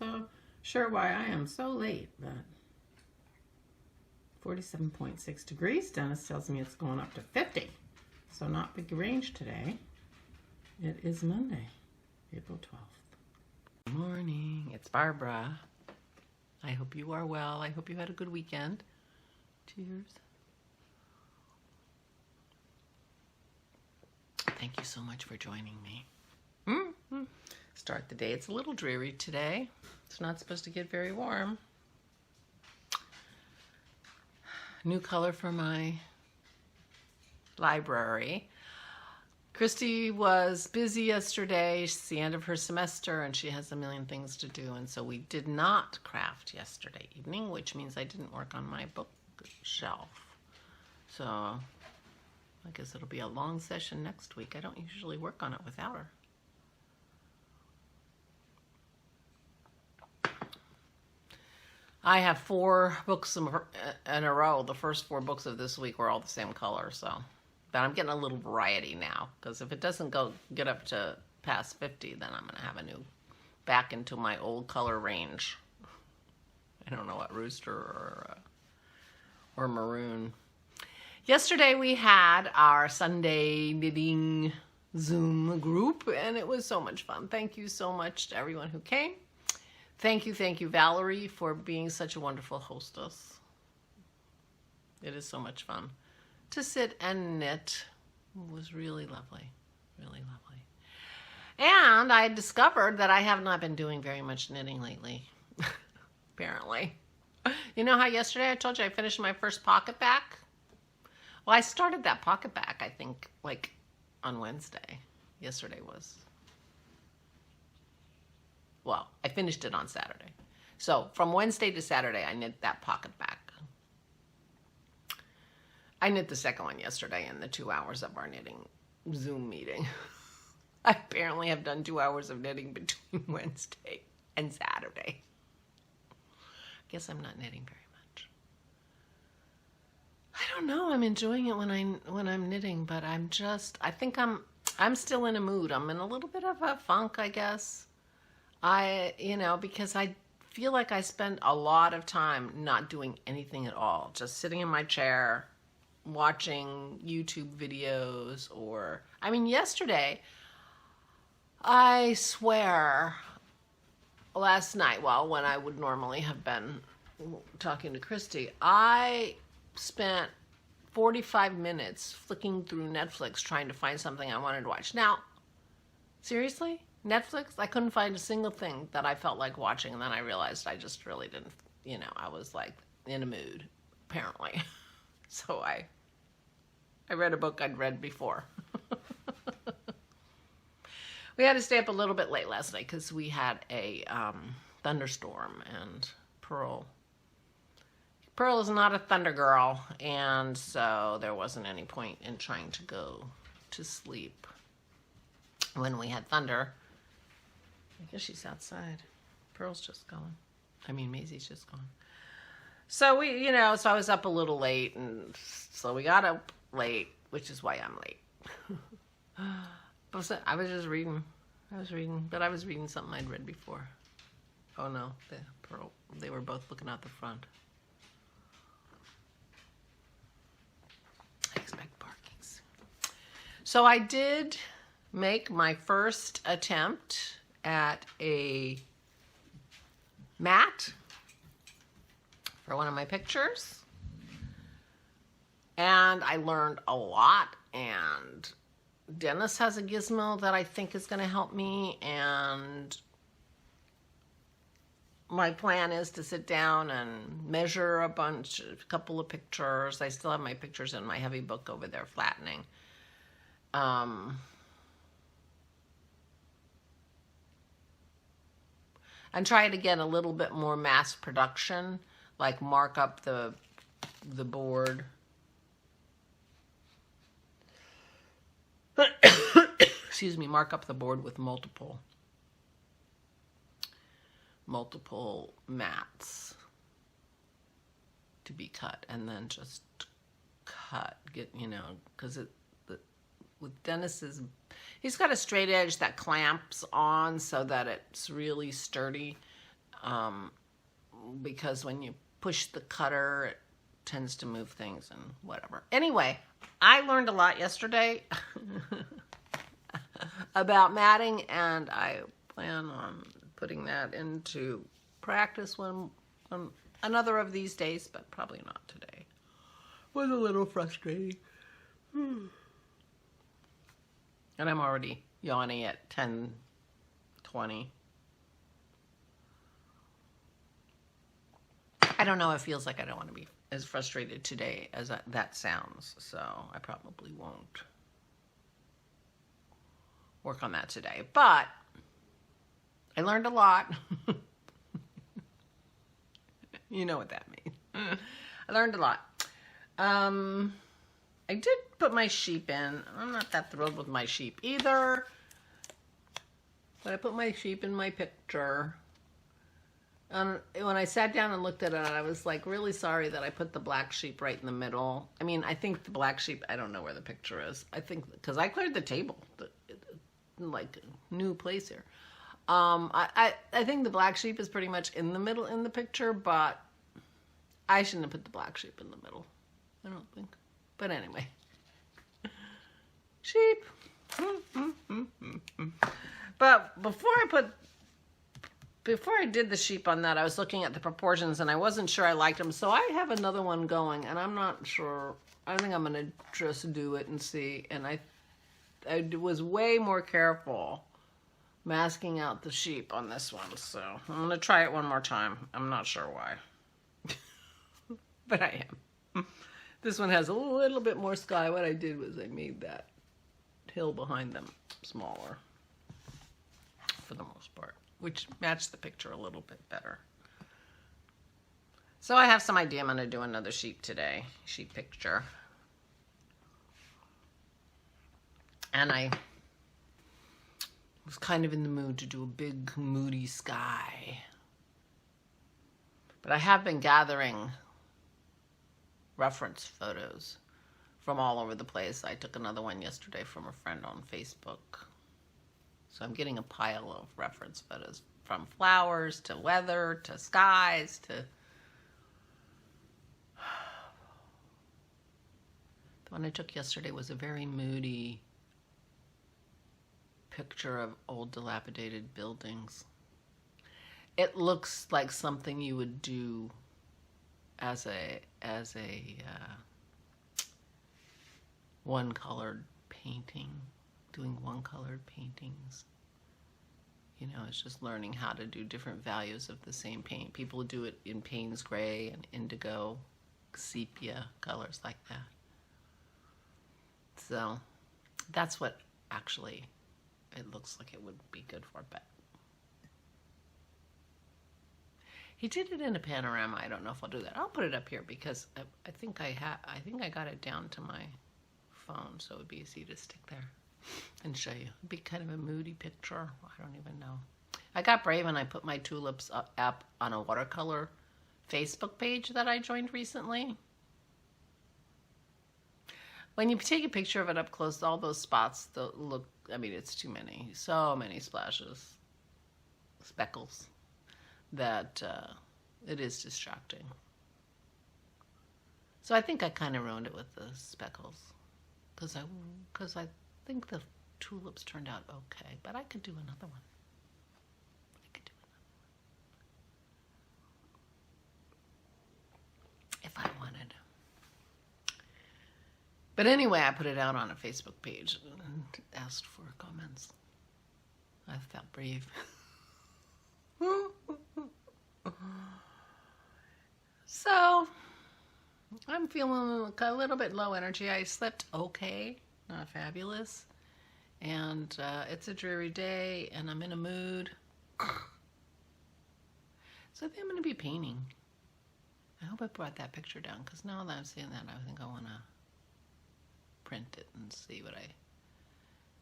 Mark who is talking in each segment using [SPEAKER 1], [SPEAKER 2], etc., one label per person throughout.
[SPEAKER 1] not so sure why I am so late, but 47.6 degrees. Dennis tells me it's going up to 50. So not big range today. It is Monday, April 12th. Good morning. It's Barbara. I hope you are well. I hope you had a good weekend. Cheers. Thank you so much for joining me. Start the day. It's a little dreary today. It's not supposed to get very warm. New color for my library. Christy was busy yesterday. It's the end of her semester and she has a million things to do, and so we did not craft yesterday evening, which means I didn't work on my bookshelf. So I guess it'll be a long session next week. I don't usually work on it without her. I have 4 books in a row. The first 4 books of this week were all the same color, so. But I'm getting a little variety now, because if it doesn't get up to past 50, then I'm going to have a new, back into my old color range. I don't know what, rooster or maroon. Yesterday we had our Sunday knitting Zoom group, and it was so much fun. Thank you so much to everyone who came. Thank you, Valerie, for being such a wonderful hostess. It is so much fun to sit and knit. It was really lovely, really lovely. And I discovered that I have not been doing very much knitting lately, apparently. You know how yesterday I told you I finished my first pocket back? Well, I started that pocket back, I think, like on Wednesday. Yesterday was... Well, I finished it on Saturday. So from Wednesday to Saturday, I knit that pocket back. I knit the second one yesterday in the 2 hours of our knitting Zoom meeting. I apparently have done 2 hours of knitting between Wednesday and Saturday. I guess I'm not knitting very much. I don't know. I'm enjoying it when I'm knitting, but I think I'm still in a mood. I'm in a little bit of a funk, I guess. Because I feel like I spend a lot of time not doing anything at all. Just sitting in my chair, watching YouTube videos yesterday, I swear, last night, when I would normally have been talking to Christy, I spent 45 minutes flicking through Netflix trying to find something I wanted to watch. Now, seriously? Netflix, I couldn't find a single thing that I felt like watching, and then I realized I just really didn't, I was like in a mood, apparently. So I read a book I'd read before. We had to stay up a little bit late last night because we had a thunderstorm, and Pearl is not a thunder girl, and so there wasn't any point in trying to go to sleep when we had thunder. I guess she's outside. Pearl's just gone. Maisie's just gone. So so I was up a little late, and so we got up late, which is why I'm late. I was just reading. But I was reading something I'd read before. Oh no, they were both looking out the front. I expect barking soon. So I did make my first attempt at a mat for one of my pictures, and I learned a lot, and Dennis has a gizmo that I think is going to help me, and my plan is to sit down and measure a couple of pictures. I still have my pictures in my heavy book over there flattening. And try to get a little bit more mass production, like mark up the board. Excuse me, mark up the board with multiple mats to be cut, and then just cut, because with Dennis's, he's got a straight edge that clamps on so that it's really sturdy, because when you push the cutter, it tends to move things and whatever. Anyway, I learned a lot yesterday about matting, and I plan on putting that into practice one another of these days, but probably not today. It was a little frustrating. And I'm already yawning at 10:20. I don't know, it feels like I don't want to be as frustrated today as that sounds, so I probably won't work on that today. But I learned a lot. You know what that means. I learned a lot. I did put my sheep in. I'm not that thrilled with my sheep either. But I put my sheep in my picture. When I sat down and looked at it, I was like really sorry that I put the black sheep right in the middle. I mean, I think the black sheep, I don't know where the picture is. I think, because I cleared the table, like a new place here. I think the black sheep is pretty much in the middle in the picture, but I shouldn't have put the black sheep in the middle. I don't think. But anyway. Sheep. But before I did the sheep on that, I was looking at the proportions and I wasn't sure I liked them. So I have another one going and I'm not sure. I think I'm going to just do it and see. And I was way more careful masking out the sheep on this one. So I'm going to try it one more time. I'm not sure why. But I am. This one has a little bit more sky. What I did was I made that hill behind them smaller for the most part, which matched the picture a little bit better. So I have some idea. I'm going to do another sheep today, sheep picture. And I was kind of in the mood to do a big moody sky. But I have been gathering reference photos from all over the place. I took another one yesterday from a friend on Facebook. So I'm getting a pile of reference photos from flowers to weather to skies to... The one I took yesterday was a very moody picture of old dilapidated buildings. It looks like something you would do as a one-colored painting, doing one-colored paintings. You know, it's just learning how to do different values of the same paint. People do it in Payne's gray and indigo, sepia colors like that. So that's what actually it looks like it would be good for, but he did it in a panorama. I don't know if I'll do that. I'll put it up here because I think I got it down to my phone, so it would be easy to stick there and show you. It'd be kind of a moody picture. I don't even know. I got brave and I put my tulips up on a watercolor Facebook page that I joined recently. When you take a picture of it up close, all those spots look, I mean, it's too many. So many splashes, speckles, that it is distracting. So I think I kind of ruined it with the speckles. Because I think the tulips turned out okay. But I could do another one. If I wanted. But anyway, I put it out on a Facebook page and asked for comments. I felt brave. So, I'm feeling a little bit low energy. I slept okay, not fabulous. And it's a dreary day, and I'm in a mood. So I think I'm going to be painting. I hope I brought that picture down, because now that I'm seeing that, I think I want to print it and see what I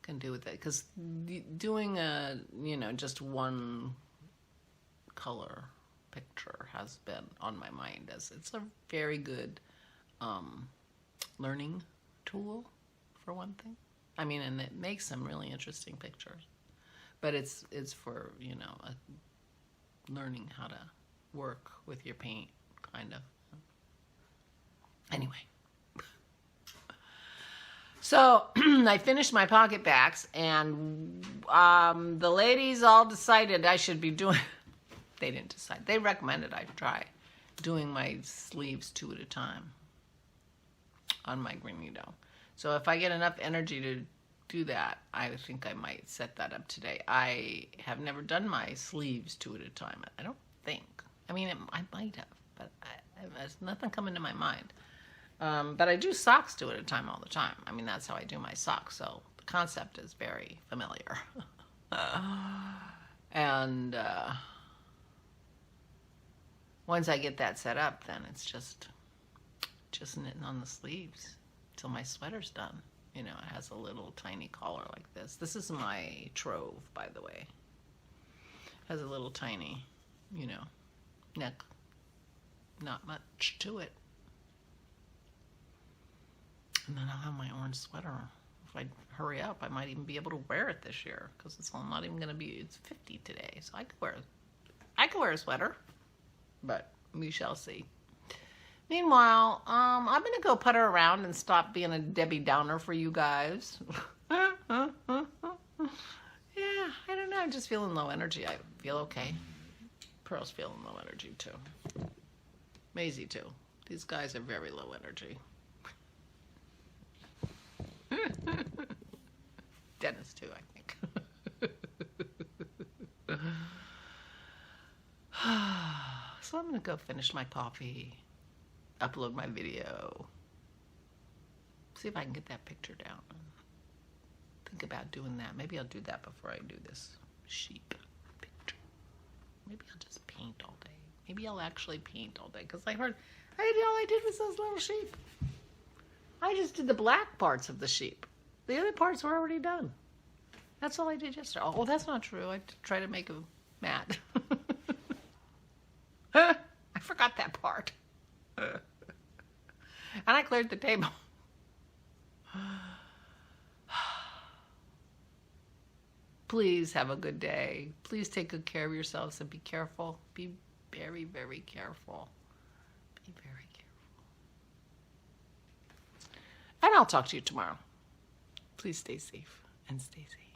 [SPEAKER 1] can do with it. Because doing just one color picture has been on my mind, as it's a very good learning tool, for one thing. I mean, and it makes some really interesting pictures. But it's for, learning how to work with your paint, kind of. Anyway. So I finished my pocket backs, and the ladies all decided I should be doing, they didn't decide, they recommended I try doing my sleeves 2 at a time on my green needle. So if I get enough energy to do that, I think I might set that up today. I have never done my sleeves 2 at a time. I don't think. I mean, I might have, but there's nothing coming to my mind. But I do socks 2 at a time all the time. I mean, that's how I do my socks. So the concept is very familiar. And once I get that set up, then it's just knitting on the sleeves till my sweater's done. You know, it has a little tiny collar like this. This is my Trove, by the way. It has a little tiny, you know, neck. Not much to it. And then I'll have my orange sweater. If I hurry up, I might even be able to wear it this year, because it's not even going to be, it's 50 today, so I could wear a sweater, but we shall see. Meanwhile, I'm going to go putter around and stop being a Debbie Downer for you guys. Yeah, I don't know, I'm just feeling low energy. I feel okay. Pearl's feeling low energy too. Maisie too. These guys are very low energy. Dennis too, I think. So I'm gonna go finish my coffee, upload my video, see if I can get that picture down. Think about doing that. Maybe I'll do that before I do this sheep picture. Maybe I'll just paint all day. Maybe I'll actually paint all day, because all I did was those little sheep. I just did the black parts of the sheep. The other parts were already done. That's all I did yesterday. Oh, that's not true. I tried to make them matte. I forgot that part. And I cleared the table. Please have a good day. Please take good care of yourselves and be careful. Be very, very careful. Be very careful. And I'll talk to you tomorrow. Please stay safe and stay safe.